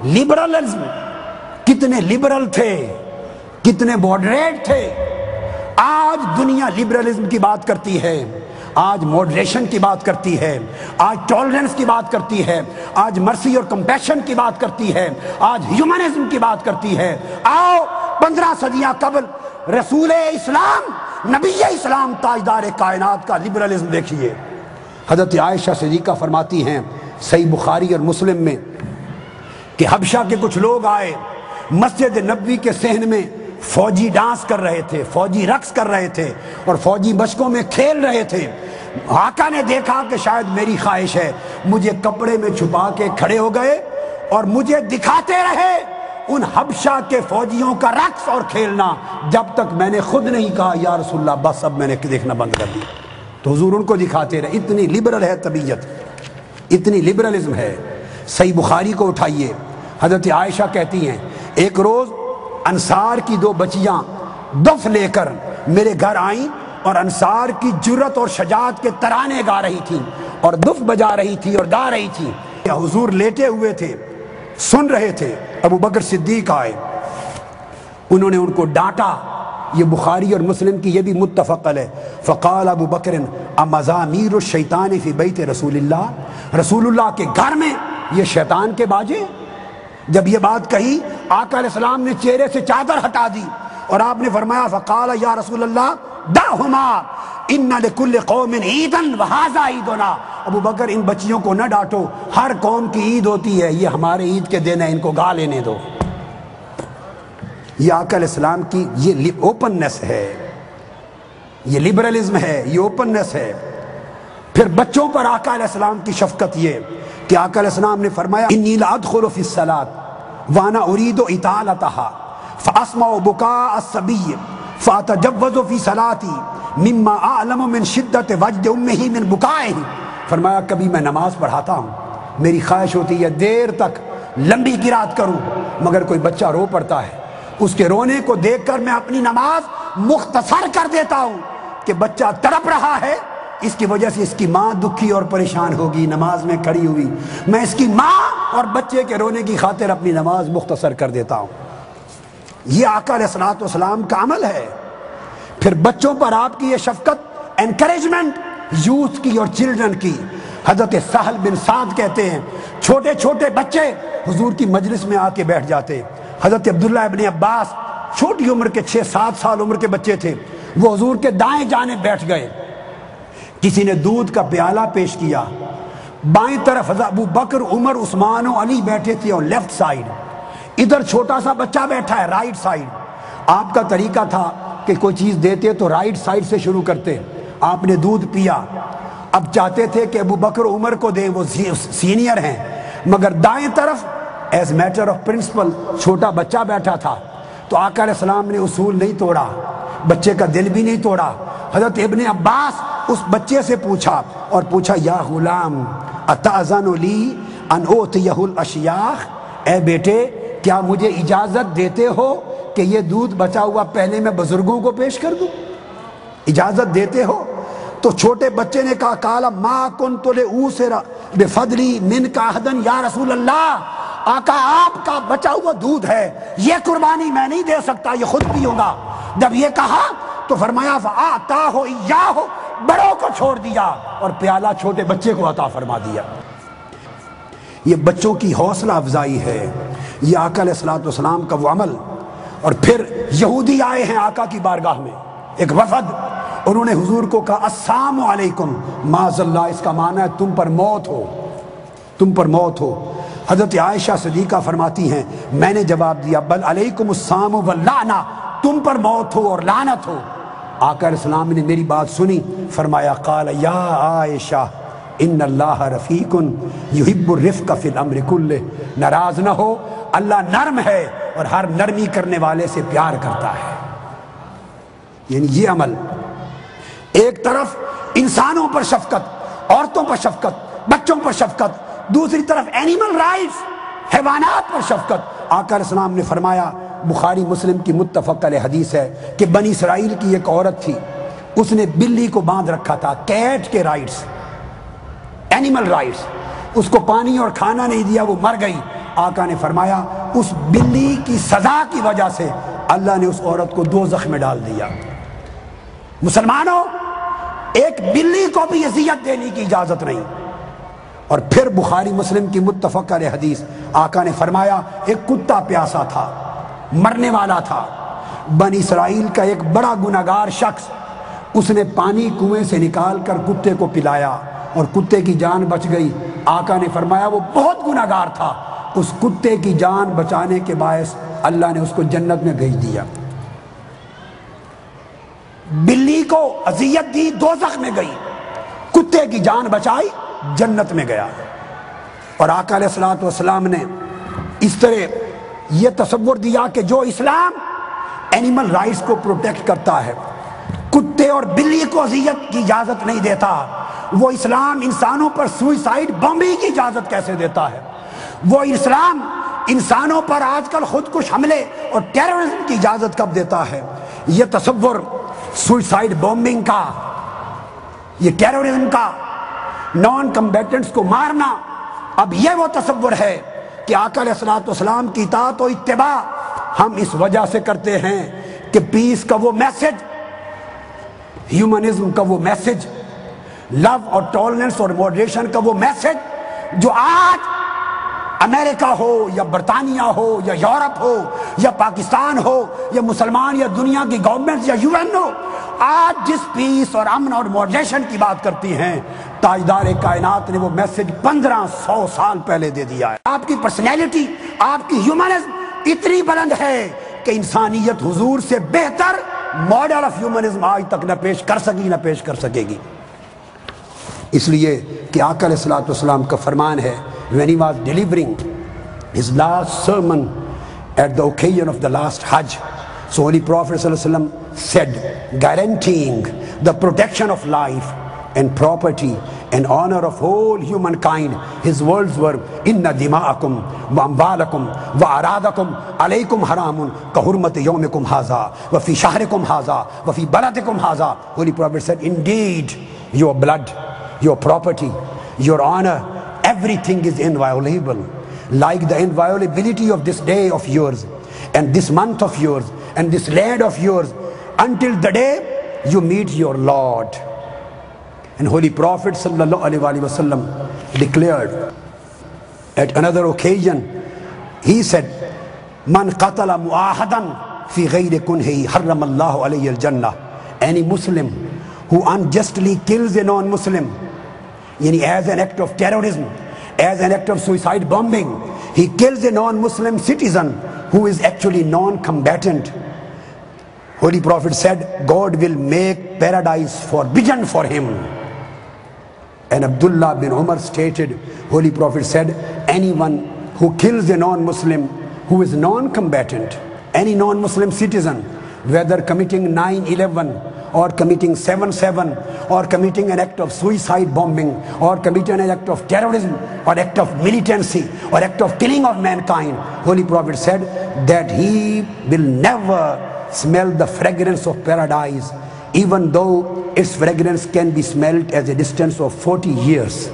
Liberalism, کتنے liberal تھے، کتنے ماڈریٹ تھے۔ آج دنیا لبرلزم کی بات کرتی ہے، آج ماڈریشن کی بات کرتی ہے، آج ٹالرنس کی بات کرتی ہے، آج مرسی اور کمپیشن کی بات کرتی ہے، آج ہیومنزم کی بات کرتی ہے۔ آؤ 15 صدیاں قبل رسول اسلام، نبی اسلام، تاجدار کائنات کا لبرلزم دیکھیے۔ حضرت عائشہ صدیقہ فرماتی ہیں صحیح بخاری اور مسلم میں کہ حبشہ کے کچھ لوگ آئے، مسجد نبوی کے صحن میں فوجی ڈانس کر رہے تھے، فوجی رقص کر رہے تھے اور فوجی مشقوں میں کھیل رہے تھے۔ آقا نے دیکھا کہ شاید میری خواہش ہے، مجھے کپڑے میں چھپا کے کھڑے ہو گئے اور مجھے دکھاتے رہے ان حبشہ کے فوجیوں کا رقص اور کھیلنا، جب تک میں نے خود نہیں کہا یا رسول اللہ بس اب میں نے دیکھنا بند کر دیا۔ تو حضور ان کو دکھاتے رہے۔ اتنی لبرل ہے طبیعت، اتنی لبرلزم ہے۔ صحیح بخاری کو اٹھائیے، حضرت عائشہ کہتی ہیں ایک روز انصار کی 2 بچیاں دف لے کر میرے گھر آئیں اور انصار کی جرت اور شجاعت کے ترانے گا رہی تھیں اور دف بجا رہی تھی اور گا رہی تھی۔ حضور لیٹے ہوئے تھے، سن رہے تھے۔ ابو بکر صدیق آئے، انہوں نے ان کو ڈانٹا۔ یہ بخاری اور مسلم کی یہ بھی متفق ہے۔ فقال ابو بکر امزامیر الشیطان فی بیت رسول اللہ، رسول اللہ کے گھر میں یہ شیطان کے باجے؟ جب یہ بات کہی آقا علیہ السلام نے چہرے سے چادر ہٹا دی اور آپ نے فرمایا فقال یا رسول اللہ دعہما ان لکل قوم عیدا وہذا عیدنا۔ ابو بکر ان بچیوں کو نہ ڈانٹو، ہر قوم کی عید ہوتی ہے، یہ ہمارے عید کے دن ہے، ان کو گا لینے دو۔ یہ آقا علیہ السلام کی یہ اوپننس ہے، یہ لبرلزم ہے، یہ اوپننس ہے۔ پھر بچوں پر آقا علیہ السلام کی شفقت یہ کہ آقا علیہ السلام نے فرمایا انی لادخل فی الصلاۃ وانا اريد اطالتها فاسمع بكاء الصبي فاتجوز فی صلاتي مما اعلم من شدت وجد امه من بكائه۔ فرمایا کبھی میں نماز پڑھاتا ہوں، میری خواہش ہوتی ہے دیر تک لمبی قرات کروں، مگر کوئی بچہ رو پڑتا ہے، اس کے رونے کو دیکھ کر میں اپنی نماز مختصر کر دیتا ہوں کہ بچہ تڑپ رہا ہے، اس کی وجہ سے اس کی ماں دکھی اور پریشان ہوگی، نماز میں کھڑی ہوئی، میں اس کی ماں اور بچے کے رونے کی خاطر اپنی نماز مختصر کر دیتا ہوں۔ یہ آقا علیہ الصلوۃ والسلام کا عمل ہے۔ پھر بچوں پر آپ کی یہ شفقت، انکریجمنٹ یوتھ کی اور چلڈرن کی۔ حضرت سہل بن سعد کہتے ہیں چھوٹے چھوٹے بچے حضور کی مجلس میں آ کے بیٹھ جاتے۔ حضرت عبداللہ ابن عباس چھوٹی عمر کے 6-7 سال عمر کے بچے تھے، وہ حضور کے دائیں جانب بیٹھ گئے۔ کسی نے دودھ کا پیالہ پیش کیا، بائیں طرف حضرت ابو بکر، عمر، عثمان و علی بیٹھے تھے اور لیفٹ سائیڈ ادھر چھوٹا سا بچہ بیٹھا ہے رائٹ سائیڈ۔ آپ کا طریقہ تھا کہ کوئی چیز دیتے تو رائٹ سائیڈ سے شروع کرتے۔ آپ نے دودھ پیا، اب چاہتے تھے کہ ابو بکر عمر کو دیں، وہ سینئر ہیں، مگر دائیں طرف ایز میٹر آف پرنسپل چھوٹا بچہ بیٹھا تھا۔ تو آقا علیہ السلام نے اصول نہیں توڑا، بچے کا دل بھی نہیں توڑا۔ حضرت ابن عباس اس بچے سے پوچھا اور پوچھا یا غلام اتاذن لی ان اوتیہ الاشیاخ، اے بیٹے کیا مجھے اجازت دیتے ہو کہ یہ دودھ بچا ہوا پہلے میں بزرگوں کو پیش کر دوں؟ اجازت دیتے ہو؟ تو چھوٹے بچے نے کہا قال ما کنت لأوسر بفضلی منک احدا یا رسول اللہ، آقا آپ کا بچا ہوا دودھ ہے، یہ قربانی میں نہیں دے سکتا، یہ خود پیوں گا۔ جب یہ کہا تو فرمایا فآتاہ ایاہ، بڑوں کو چھوڑ دیا اور پیالہ چھوٹے بچے کو عطا فرما دیا۔ یہ بچوں کی حوصلہ افزائی ہے، یہ آقا علیہ الصلوۃ والسلام کا وہ عمل۔ اور پھر یہودی آئے ہیں آقا کی بارگاہ میں، ایک وفد، انہوں نے حضور کو کہا السلام علیکم، معاذ اللہ، اس کا معنی ہے تم پر موت ہو، تم پر موت ہو۔ حضرت عائشہ صدیقہ فرماتی ہیں میں نے جواب دیا بل علیکم السلام واللعنہ، تم پر موت ہو اور لعنت ہو۔ آقا علیہ السلام نے میری بات سنی، فرمایا قال یا عائشہ ان اللہ رفیق یحب الرفق فی الامر کلہ، ناراض نہ ہو، اللہ نرم ہے اور ہر نرمی کرنے والے سے پیار کرتا ہے۔ یعنی یہ عمل، ایک طرف انسانوں پر شفقت، عورتوں پر شفقت، بچوں پر شفقت، دوسری طرف اینیمل رائٹس، حیوانات پر شفقت۔ آقا علیہ السلام نے فرمایا، بخاری مسلم کی متفق علیہ حدیث ہے کہ بنی اسرائیل کی ایک عورت تھی، اس نے بلی کو باندھ رکھا تھا، کیٹ کے رائٹس، اینیمل رائٹس، اس کو پانی اور کھانا نہیں دیا، وہ مر گئی۔ آقا نے فرمایا اس بلی کی سزا کی وجہ سے اللہ نے اس عورت کو دوزخ میں ڈال دیا۔ مسلمانوں، ایک بلی کو بھی اذیت دینے کی اجازت نہیں۔ اور پھر بخاری مسلم کی متفق علیہ حدیث، آقا نے فرمایا ایک کتا پیاسا تھا، مرنے والا تھا، بنی اسرائیل کا ایک بڑا گنہگار شخص، اس نے پانی کنویں سے نکال کر کتے کو پلایا اور کتے کی جان بچ گئی۔ آقا نے فرمایا وہ بہت گنہگار تھا، اس کتے کی جان بچانے کے باعث اللہ نے اس کو جنت میں بھیج دیا۔ بلی کو اذیت دی، دوزخ میں گئی، کتے کی جان بچائی، جنت میں گیا۔ اور آقا علیہ الصلوۃ والسلام نے اس طرح یہ تصور دیا کہ جو اسلام اینیمل رائٹس کو پروٹیکٹ کرتا ہے، کتے اور بلی کو اذیت کی اجازت نہیں دیتا، وہ اسلام انسانوں پر سوئسائڈ بمبنگ کی اجازت کیسے دیتا ہے؟ وہ اسلام انسانوں پر آج کل خودکش حملے اور ٹیررزم کی اجازت کب دیتا ہے؟ یہ تصور سوئسائڈ بمبنگ کا، یہ ٹیررزم کا، نان کمبیٹنٹس کو مارنا، اب یہ وہ تصور ہے کہ آقا علیہ الصلوۃ والسلام کی اطاعت و اتباع ہم اس وجہ سے کرتے ہیں کہ پیس کا وہ میسج، ہیومنزم کا وہ میسج، لو اور ٹالرنس اور ماڈریشن کا وہ میسج جو آج امریکہ ہو یا برطانیہ ہو یا یورپ ہو یا پاکستان ہو یا مسلمان یا دنیا کی گورنمنٹ یا یو این ہو، آج جس پیس اور امن اور ماڈریشن کی بات کرتی ہیں، تاجدار کائنات نے وہ میسج 1500 سال پہلے دے دیا ہے۔ آپ کی پرسنالٹی، آپ کی ہیومنزم اتنی بلند ہے کہ انسانیت حضور سے بہتر ماڈل آف ہیومنزم آج تک نہ پیش کر سکی، نہ پیش کر سکے گی۔ اس لیے کہ آقا علیہ الصلوۃ والسلام کا فرمان ہے، when he was delivering his last sermon at the occasion of the last Hajj, so Holy Prophet ﷺ said, guaranteeing the protection of life and property and honor of whole humankind, his words were, inna dima'akum wa amwalakum wa aradakum alaykum haramun ka hurmati yawmikum haza wa fi shahrikum haza wa fi baladikum haza. Holy Prophet said, indeed your blood, your property, your honor, everything is inviolable, like the inviolability of this day of yours and this month of yours and this land of yours until the day you meet your Lord. And Holy Prophet sallallahu alaihi wasallam declared at another occasion, he said, man qatala mu'ahadan fi ghayri kunhi harrama Allahu alayhi al-jannah. Any Muslim who unjustly kills a non-Muslim, yani as an act of terrorism, as an act of suicide bombing, he kills a non-Muslim citizen who is actually non-combatant. Holy Prophet said, God will make paradise forbidden for him. And Abdullah bin Umar stated, Holy Prophet said, anyone who kills a non-Muslim who is non-combatant, any non-Muslim citizen, whether committing 9/11 or committing 7/7 or committing an act of suicide bombing or committing an act of terrorism or act of militancy or act of killing of mankind, Holy Prophet said that he will never smell the fragrance of paradise, even though its fragrance can be smelled at a distance of 40 years.